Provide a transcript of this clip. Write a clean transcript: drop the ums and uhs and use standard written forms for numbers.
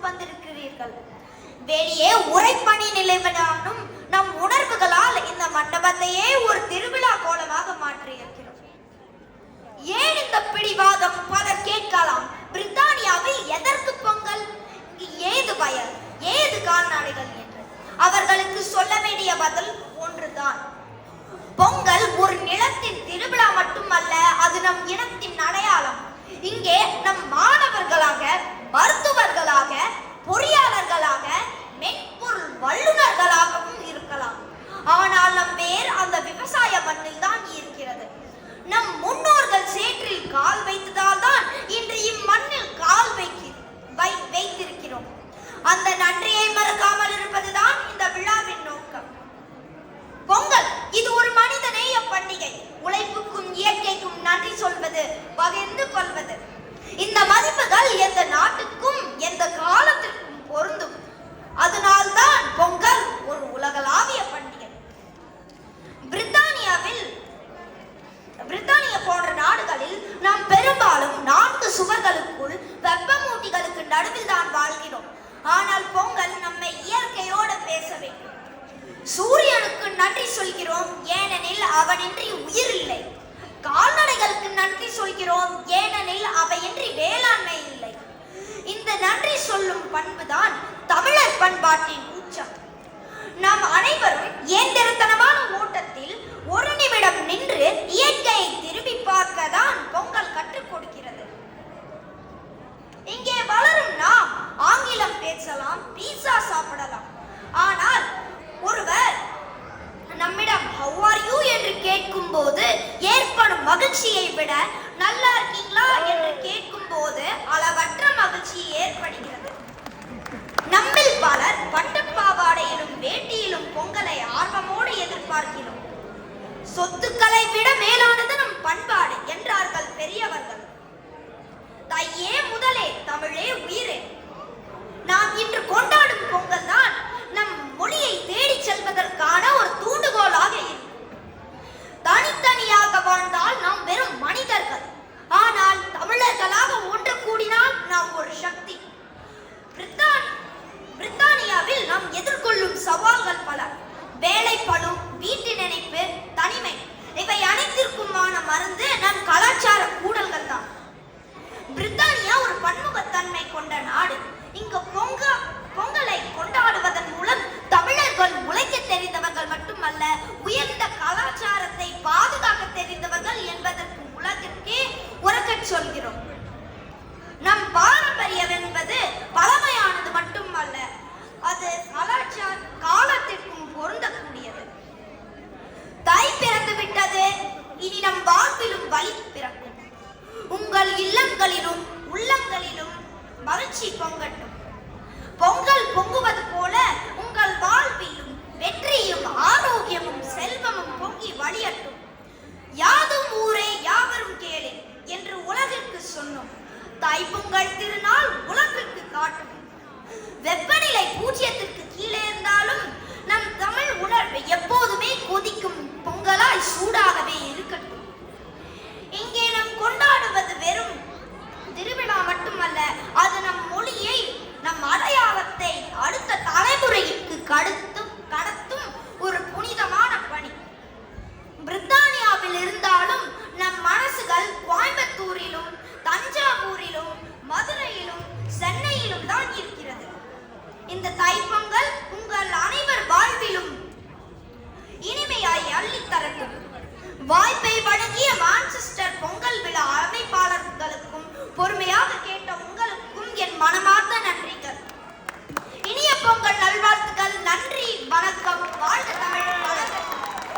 வந்திருக்கிறீர்கள். வெளியே உரைப்பணி நிலைவனாலும் நம் உணர்வுகளால் இந்த மண்டபத்தையே ஒரு திருவிழா கோலமாக மாற்றியிருக்கிறோம். ஏன் இந்த பிடிவாதம்? பலர் கேட்கலாம். பிரித்தானியாவில் எதற்கு பொங்கல், ஏது வயல், ஏது கால்நடைகள் என்று. அவர்களுக்கு சொல்ல வேண்டிய பதில் ஒன்றுதான். பொங்கல் ஒரு நிலத்தின் திருவிழா மட்டுமல்ல, அது நம் இனத்தின் அடையாளம். இங்கே நம் மாணவர்களாக, மருத்துவர்களாக, பொறியாளர்களாக, மென்பொருள் வல்லுநர்களாகவும் இருக்கலாம். ஆனால் நம் வேர் அந்த விவசாய மண்ணில் தான் இருக்கிறது. நம் முன்னோர்கள் சேற்றில் கால் வைத்ததால் தான் இன்று இம்மண்ணில் கால் வைத்திருக்கிறோம். அந்த நன்றியை மறக்காமல் இருப்பதுதான் இந்த விழாவின் நோக்கம். பொங்கல் இது ஒரு மனிதநேய பண்டிகை. உழைப்புக்கும் இயற்கைக்கும் நன்றி சொல்வது, பகிர்ந்து கொள்வது. இந்த மதிப்புகள் எந்த நாட்டுக்கும் எந்த காலத்திற்கும் பொருந்தும். அதனால்தான் பொங்கல் ஒரு உலகளாவிய பண்டிகை. பிரித்தானியா போன்ற நாடுகளில் நாம் பெரும்பாலும் 4 சுவர்களுக்குள் வெப்பமூட்டிகளுக்கு நடுவில் தான் வாழ்கிறோம். ஆனால் பொங்கல் நம்மை இயற்கையோடு பேச வேண்டும். சூரியனுக்கு நன்றி சொல்கிறோம், ஏனெனில் அவனின்றி உயிர் இல்லை. கால்நடைகளுக்கு நன்றி சொல்கிறோம், ஏனெனில் அவையின்றி வேளாண்மை இல்லை. இந்த நன்றி சொல்லும் பண்புதான் தமிழர் பண்பாட்டின் உச்சம். நாம் அனைவரும் இயந்திரத்தனமான ஓட்டத்தில் ஒரு நிமிடம் நின்று இயற்கையை திரும்பி பார்க்க தான் பொங்கல் கற்றுக் கொடுக்கிறது. இங்கே வளரும் நாம் ஆங்கிலம் பேசலாம், பீஸா சாப்பிடலாம். ஆனால் ஒருவர் நம்மிடம் how are you என்று கேட்கும் போது ஏற்படும் மகிழ்ச்சியை விட நல்லா இருக்கீங்களா என்று கேட்கும் போது அளவற்ற மகிழ்ச்சி ஏற்படுகிறது. நம்மில் பலர் பட்டுப்பாவாடையிலும் வேட்டியிலும் பொங்கலை ஆர்வமோடு எதிர்பார்க்கிறோம். சொத்துக்களை விட மேலானது நம் பண்பாடு என்றார்கள் பெரியவர்கள். தையே முதலே, தமிழே உயிரே. நாம் இன்று கொண்டாடும் பொங்கல் தான் நம் மொழியை தேடி செல்வதற்கான ஒரு தூண்டுகோலாக இருக்கும். தனித்தனியாக வாழ்ந்தால் நாம் வெறும் மனிதர்கள். ஆனால் தமிழர்களாக ஒன்று கூடினால் நாம் ஒரு சக்தி. பிரித்தானியாவில் நாம் எதிர்கொள்ளும் சவால்கள் பல. வேலைப்பளு, வீட்டு நினைப்பு, தனிமை, இவை அனைத்திற்குமான மருந்து நம் கலாச்சார கூடல்கள் தான். பிரித்தானியா ஒரு பன்முகத்தன்மை கொண்ட நாடு. இங்கு பொங்கலை கொண்டாடுவதன் மூலம் தமிழர்கள் உழைக்க தெரிந்தவர்கள் மட்டுமல்ல, உயர்ந்த கலாச்சாரத்தை பாதுகாக்க தெரிந்தவர்கள் என்பதற்கு உலகிற்கே உறக்கச் சொல்கிறோம். நம் பாரம்பரியம் என்பது பழமையானது மட்டுமல்ல, அது கலாச்சார காலத்திற்கும் பொருந்தக்கூடியது. தாய் பிறந்து விட்டது, இனி நம் வாழ்விலும் வழி பிறக்கும். உங்கள் இல்லங்களிலும் உள்ளங்களிலும் மகிழ்ச்சி பொங்கட்டும். பொங்கல் பொங்குவது போல உங்கள் வாழ்விலும் வெற்றியும் ஆரோக்கியமும் செல்வமும் பொங்கி வழியட்டும். யாதும் ஊரே யாவரும் கேளு என்று உலகிற்கு சொன்னோம். தைப்பொங்கல் திருநாள் உலகிற்கு